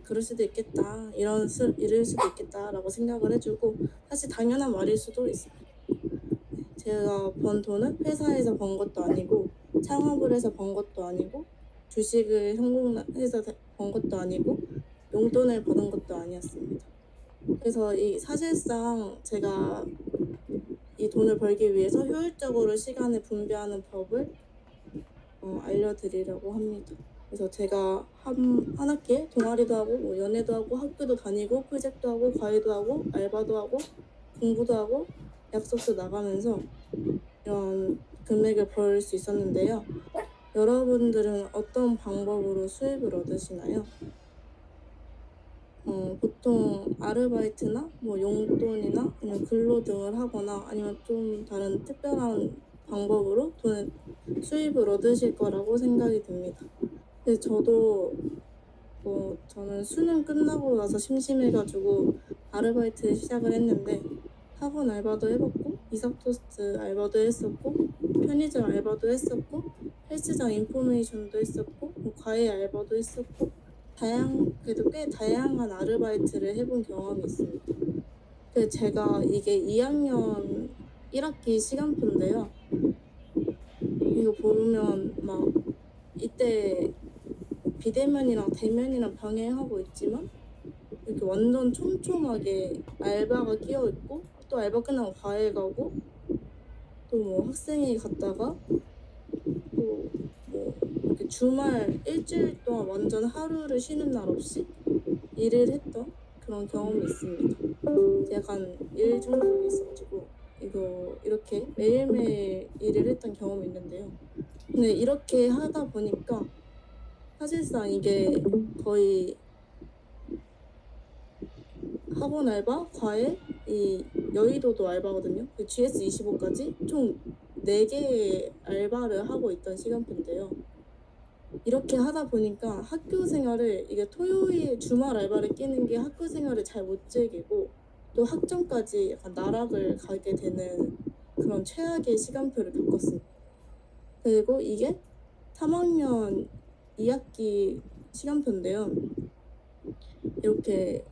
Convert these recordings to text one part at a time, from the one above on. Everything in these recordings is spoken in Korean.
그럴 수도 있겠다, 이럴 수도 있겠다라고 생각을 해주고, 사실 당연한 말일 수도 있습니다. 제가 번 돈은 회사에서 번 것도 아니고, 창업을 해서 번 것도 아니고, 주식을 성공해서 번 것도 아니고, 용돈을 받은 것도 아니었습니다. 그래서 사실상 제가 이 돈을 벌기 위해서 효율적으로 시간을 분배하는 법을 알려드리려고 합니다. 그래서 제가 한 학기에 동아리도 하고 뭐 연애도 하고 학교도 다니고 프로젝트도 하고 과외도 하고 알바도 하고 공부도 하고 약속도 나가면서 이런 금액을 벌 수 있었는데요. 여러분들은 어떤 방법으로 수입을 얻으시나요? 보통 아르바이트나 뭐 용돈이나 아니면 근로 등을 하거나 아니면 좀 다른 특별한 방법으로 수입을 얻으실 거라고 생각이 듭니다. 근데 저는 수능 끝나고 나서 심심해가지고 아르바이트 시작을 했는데, 학원 알바도 해봤고 이삭토스트 알바도 했었고 편의점 알바도 했었고 헬스장 인포메이션도 했었고 뭐 과외 알바도 했었고 그래도 꽤 다양한 아르바이트를 해본 경험이 있습니다. 근데 제가 이게 2학년 1학기 시간표인데요. 이거 보면 막 이때 비대면이랑 대면이랑 병행하고 있지만 이렇게 완전 촘촘하게 알바가 끼어 있고, 또 알바 끝나고 과외 가고, 또 뭐 학생회 갔다가 또 뭐 이렇게 주말 일주일 동안 완전 하루를 쉬는 날 없이 일을 했던 그런 경험이 있습니다. 약간 일 중독이 있어가지고 이렇게 매일매일 일을 했던 경험이 있는데요. 근데 이렇게 하다 보니까 사실상 이게 거의 학원 알바, 과외, 이 여의도도 알바거든요. 그 GS25까지 총 4개의 알바를 하고 있던 시간표인데요. 이렇게 하다 보니까 학교 생활을, 이게 토요일 주말 알바를 끼는 게 학교 생활을 잘 못 즐기고 또 학점까지 약간 나락을 가게 되는 그런 최악의 시간표를 겪었습니다. 그리고 이게 3학년 2학기 시간표인데요. 이렇게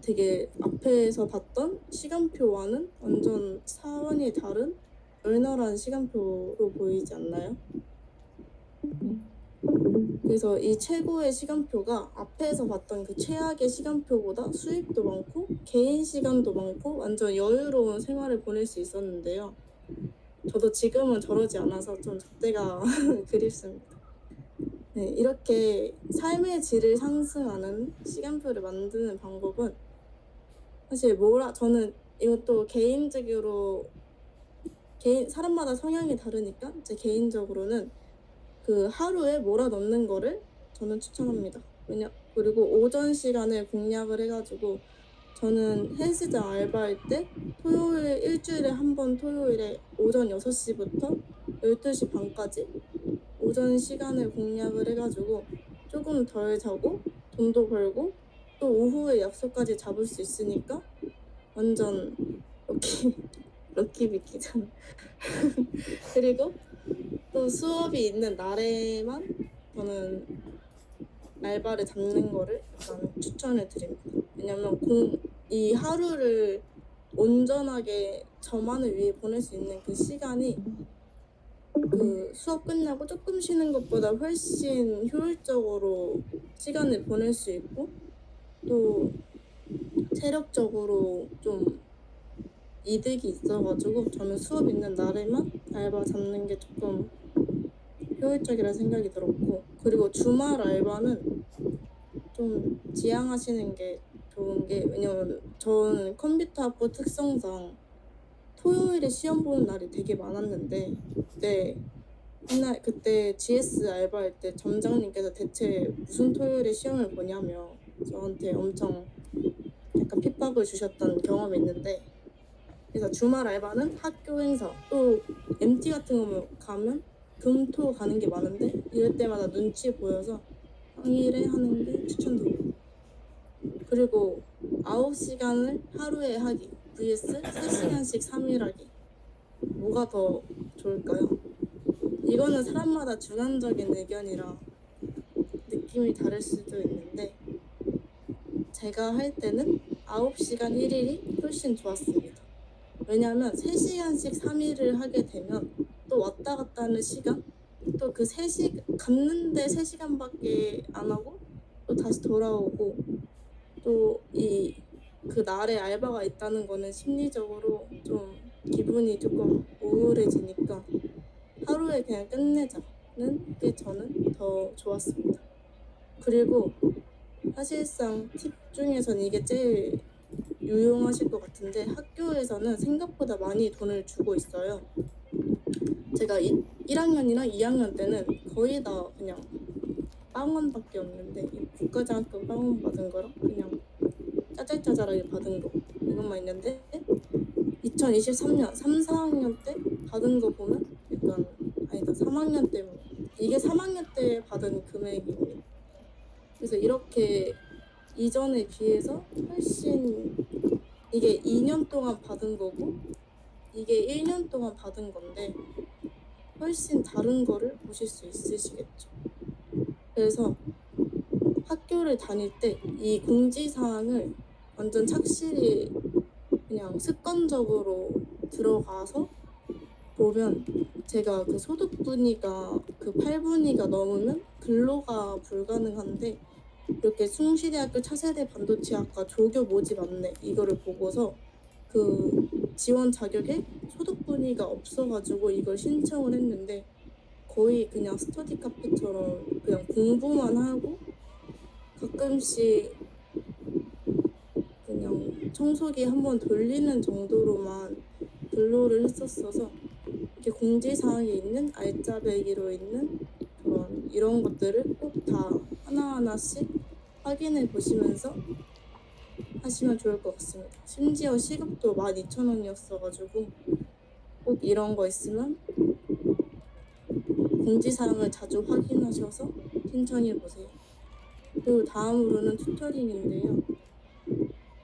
되게 앞에서 봤던 시간표와는 완전 차원이 다른 널널한 시간표로 보이지 않나요? 그래서 이 최고의 시간표가 앞에서 봤던 그 최악의 시간표보다 수입도 많고 개인 시간도 많고 완전 여유로운 생활을 보낼 수 있었는데요. 저도 지금은 저러지 않아서 좀 잣대가 그립습니다. 네, 이렇게 삶의 질을 상승하는 시간표를 만드는 방법은 사실 저는 이것도 사람마다 성향이 다르니까 제 개인적으로는 그 하루에 몰아넣는 거를 저는 추천합니다. 그리고 오전 시간을 공략을 해가지고, 저는 헬스장 알바할 때 일주일에 한 번 토요일에 오전 6시부터 12시 반까지 오전 시간을 공략을 해가지고 조금 덜 자고 돈도 벌고 또 오후에 약속까지 잡을 수 있으니까 완전 럭키비키잖아. 그리고 또 수업이 있는 날에만 저는 알바를 잡는 거를 약간 추천을 드립니다. 왜냐면 이 하루를 온전하게 저만을 위해 보낼 수 있는 그 시간이 그 수업 끝나고 조금 쉬는 것보다 훨씬 효율적으로 시간을 보낼 수 있고, 또 체력적으로 좀 이득이 있어가지고 저는 수업 있는 날에만 알바 잡는 게 조금 효율적이라 생각이 들었고, 그리고 주말 알바는 좀 지양하시는 게 좋은 게, 왜냐면 저는 컴퓨터 학부 특성상 토요일에 시험 보는 날이 되게 많았는데, 그때 GS 알바할 때 점장님께서 대체 무슨 토요일에 시험을 보냐며 저한테 엄청 약간 핍박을 주셨던 경험이 있는데, 그래서 주말 알바는 학교 행사, 또 MT 같은 거 가면 금토 가는 게 많은데 이럴 때마다 눈치 보여서 평일에 하는 게 추천드립니다. 그리고 9시간을 하루에 하기 vs 3시간씩 3일 하기, 뭐가 더 좋을까요? 이거는 사람마다 주관적인 의견이라 느낌이 다를 수도 있는데, 제가 할 때는 9시간 1일이 훨씬 좋았습니다. 왜냐하면 3시간씩 3일을 하게 되면 또 왔다 갔다 하는 시간, 또 그 3시간 갔는데 3시간밖에 안 하고 또 다시 돌아오고, 또 그 날에 알바가 있다는 거는 심리적으로 좀 기분이 조금 우울해지니까 하루에 그냥 끝내자는 게 저는 더 좋았습니다. 그리고 사실상 팁 중에서는 이게 제일 유용하실 것 같은데, 학교에서는 생각보다 많이 돈을 주고 있어요. 제가 1학년이랑 2학년 때는 거의 다 그냥 빵원밖에 없는데, 국가장학금 빵원 받은 거랑 그냥 짜잘짜잘하게 받은 거 이것만 있는데, 2023년 3, 4학년 때 받은 거 보면 약간, 아니다, 3학년 때, 이게 3학년 때 받은 금액입니다. 그래서 이렇게 이전에 비해서 훨씬, 이게 2년 동안 받은 거고 이게 1년 동안 받은 건데 훨씬 다른 거를 보실 수 있으시겠죠. 그래서 학교를 다닐 때 이 공지사항을 완전 착실히 그냥 습관적으로 들어가서 보면, 제가 그 소득분위가 그 8분위가 넘으면 근로가 불가능한데, 이렇게 숭실대학교 차세대 반도체학과 조교 모집 안내 이거를 보고서 그 지원 자격에 소득분위가 없어가지고 이걸 신청을 했는데, 거의 그냥 스터디 카페처럼 그냥 공부만 하고 가끔씩 그냥 청소기 한번 돌리는 정도로만 근로를 했었어서, 이렇게 공지사항에 있는 알짜배기로 있는 그런 이런 것들을 꼭 다 하나하나씩 확인해 보시면서 하시면 좋을 것 같습니다. 심지어 시급도 12,000원이었어가지고 꼭 이런 거 있으면 공지사항을 자주 확인하셔서 신청해 보세요. 그리고 다음으로는 튜터링인데요.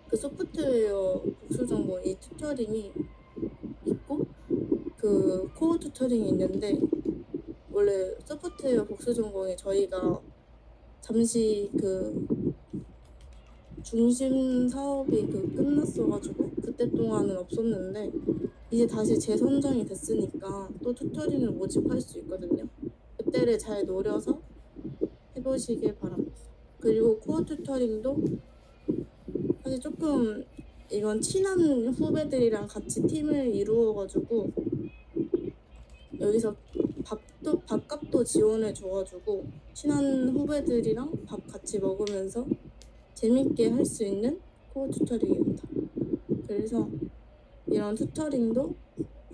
그 소프트웨어 복수 전공 이 튜터링이 있고 그 코어 튜터링이 있는데, 원래 소프트웨어 복수 전공에 저희가 잠시 그 중심 사업이 끝났어가지고 그때 동안은 없었는데, 이제 다시 재선정이 됐으니까 또 튜터링을 모집할 수 있거든요. 그때를 잘 노려서 해보시길 바랍니다. 그리고 코어 튜터링도 사실 조금, 이건 친한 후배들이랑 같이 팀을 이루어가지고 여기서 밥값도 지원해 줘가지고 친한 후배들이랑 밥 같이 먹으면서 재밌게 할 수 있는 코어 튜터링입니다. 그래서 이런 튜터링도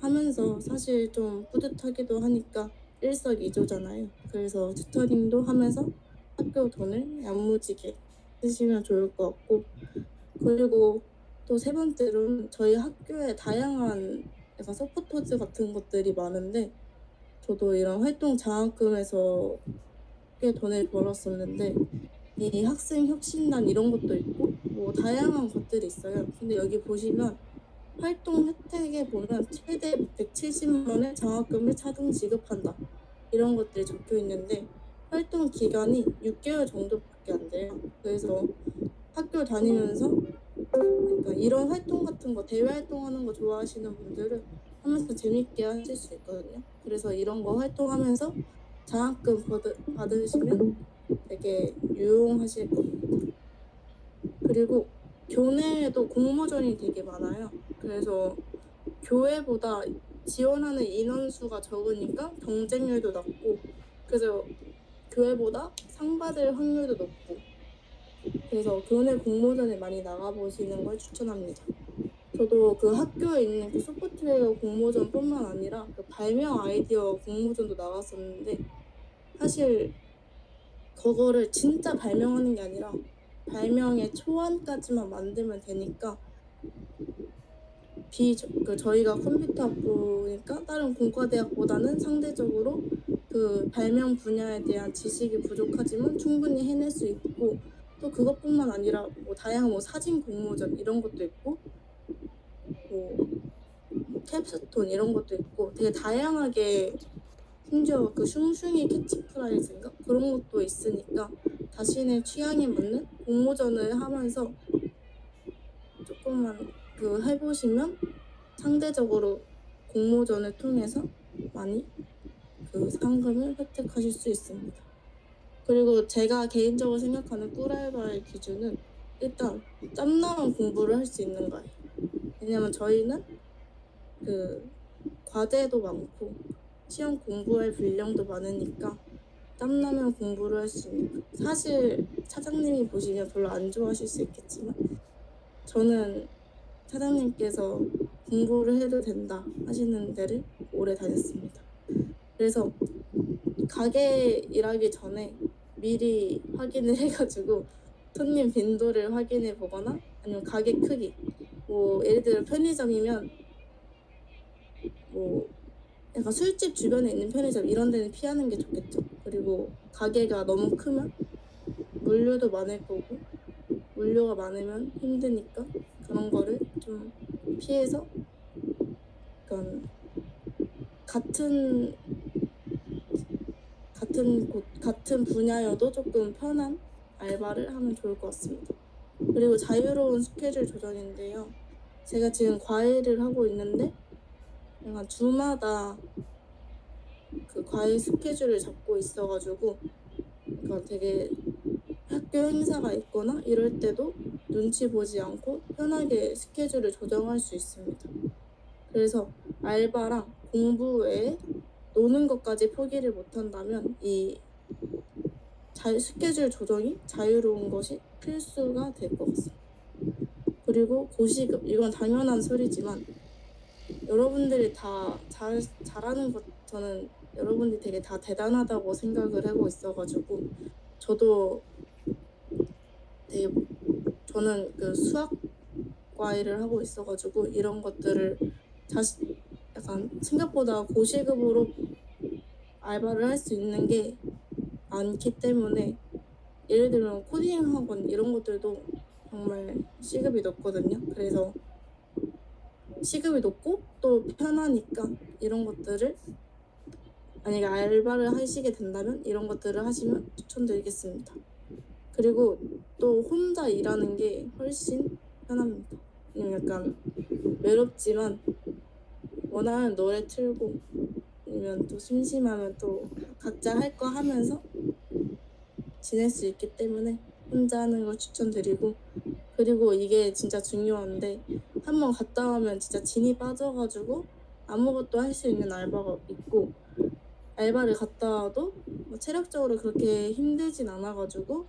하면서 사실 좀 뿌듯하기도 하니까 일석이조잖아요. 그래서 튜터링도 하면서 학교 돈을 야무지게 쓰시면 좋을 것 같고, 그리고 또 세 번째로는 저희 학교에 다양한 약간 서포터즈 같은 것들이 많은데, 저도 이런 활동 장학금에서 꽤 돈을 벌었었는데, 이 학생 혁신단 이런 것도 있고 뭐 다양한 것들이 있어요. 근데 여기 보시면 활동 혜택에 보면 최대 170만 원의 장학금을 차등 지급한다 이런 것들이 적혀 있는데, 활동 기간이 6개월 정도밖에 안 돼요. 그래서 학교 다니면서 그러니까 이런 활동 같은 거, 대외 활동하는 거 좋아하시는 분들은 하면서 재밌게 하실 수 있거든요. 그래서 이런 거 활동하면서 장학금 받으시면 되게 유용하실 겁니다. 그리고 교내에도 공모전이 되게 많아요. 그래서 교회보다 지원하는 인원수가 적으니까 경쟁률도 낮고, 그래서 교회보다 상 받을 확률도 높고, 그래서 교내 공모전에 많이 나가보시는 걸 추천합니다. 저도 그 학교에 있는 그 소프트웨어 공모전뿐만 아니라 그 발명 아이디어 공모전도 나갔었는데, 사실 그거를 진짜 발명하는 게 아니라 발명의 초안까지만 만들면 되니까, 저희가 컴퓨터 학부니까 다른 공과대학보다는 상대적으로 그 발명 분야에 대한 지식이 부족하지만 충분히 해낼 수 있고, 또 그것뿐만 아니라 뭐 다양한 뭐 사진 공모전 이런 것도 있고, 뭐 캡스톤 이런 것도 있고 되게 다양하게 심지어 그 슝슝이 캐치프라이즈인가 그런 것도 있으니까 자신의 취향에 맞는 공모전을 하면서 조금만 해보시면 상대적으로 공모전을 통해서 많이 상금을 획득하실 수 있습니다. 그리고 제가 개인적으로 생각하는 꿀알바의 기준은 일단 짬나면 공부를 할 수 있는 거예요. 왜냐면 저희는 과제도 많고 시험 공부할 분량도 많으니까 땀나면 공부를 할 수 있는 거. 사실 차장님이 보시면 별로 안 좋아하실 수 있겠지만 저는 차장님께서 공부를 해도 된다 하시는 데를 오래 다녔습니다. 그래서 가게 일하기 전에 미리 확인을 해가지고 손님 빈도를 확인해 보거나 아니면 가게 크기 예를 들어 편의점이면 약간 술집 주변에 있는 편의점 이런 데는 피하는 게 좋겠죠. 그리고 가게가 너무 크면 물류도 많을 거고 물류가 많으면 힘드니까 그런 거를 좀 피해서 약간 같은 분야여도 조금 편한 알바를 하면 좋을 것 같습니다. 그리고 자유로운 스케줄 조정인데요. 제가 지금 과외를 하고 있는데 약간 주마다 과외 스케줄을 잡고 있어가지고 되게 학교 행사가 있거나 이럴 때도 눈치 보지 않고 편하게 스케줄을 조정할 수 있습니다. 그래서 알바랑 공부 외에 노는 것까지 포기를 못한다면 이 스케줄 조정이 자유로운 것이 필수가 될 것 같습니다. 그리고 고시급, 이건 당연한 소리지만 여러분들이 다 잘하는 것, 저는 여러분들이 되게 다 대단하다고 생각을 하고 있어가지고 저는 수학 과외를 하고 있어가지고 이런 것들을 약간 생각보다 고시급으로 알바를 할 수 있는 게 많기 때문에 예를 들면 코딩 학원 이런 것들도 정말 시급이 높거든요. 그래서 시급이 높고 또 편하니까 이런 것들을 만약에 알바를 하시게 된다면 이런 것들을 하시면 추천드리겠습니다. 그리고 또 혼자 일하는 게 훨씬 편합니다. 약간 외롭지만 원하는 노래 틀고 아니면 또 심심하면 또 각자 할 거 하면서 지낼 수 있기 때문에 혼자 하는 걸 추천드리고, 그리고 이게 진짜 중요한데 한번 갔다 오면 진짜 진이 빠져가지고 아무것도 할 수 있는 알바가 있고 알바를 갔다 와도 체력적으로 그렇게 힘들진 않아가지고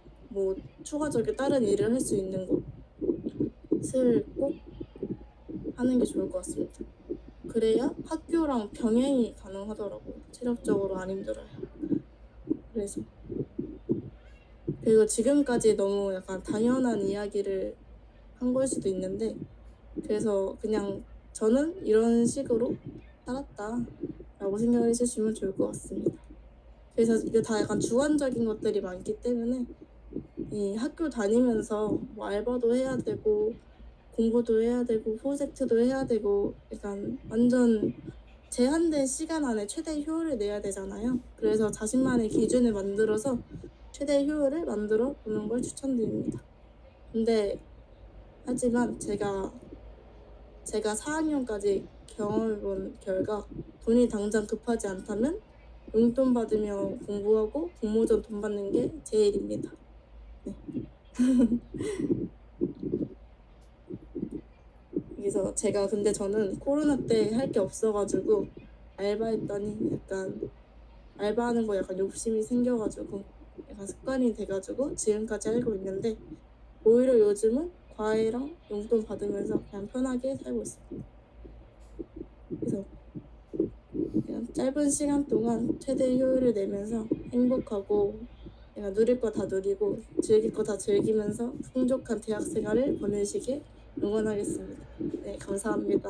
추가적인 다른 일을 할 수 있는 것을 꼭 하는 게 좋을 것 같습니다. 그래야 학교랑 병행이 가능하더라고요. 체력적으로 안 힘들어요. 그리고 지금까지 너무 약간 당연한 이야기를 한 걸 수도 있는데 그래서 그냥 저는 이런 식으로 살았다 라고 생각을 해주시면 좋을 것 같습니다. 그래서 이거 다 약간 주관적인 것들이 많기 때문에 이 학교 다니면서 알바도 해야 되고 공부도 해야 되고 프로젝트도 해야 되고 약간 완전 제한된 시간 안에 최대 효율을 내야 되잖아요. 그래서 자신만의 기준을 만들어서 최대 효율을 만들어 보는 걸 추천드립니다. 하지만 제가 4학년까지 경험해본 결과 돈이 당장 급하지 않다면 용돈 받으며 공부하고 공모전 돈 받는 게 제일입니다. 네. 그래서 근데 저는 코로나 때 할 게 없어가지고 알바했더니 약간 알바하는 거 약간 욕심이 생겨가지고 약간 습관이 돼가지고 지금까지 알고 있는데 오히려 요즘은 과외랑 용돈 받으면서 그냥 편하게 살고 있습니다. 그래서 그냥 짧은 시간 동안 최대 효율을 내면서 행복하고 내가 누릴 거 다 누리고 즐길 거 다 즐기면서 풍족한 대학 생활을 보내시길 응원하겠습니다. 네, 감사합니다.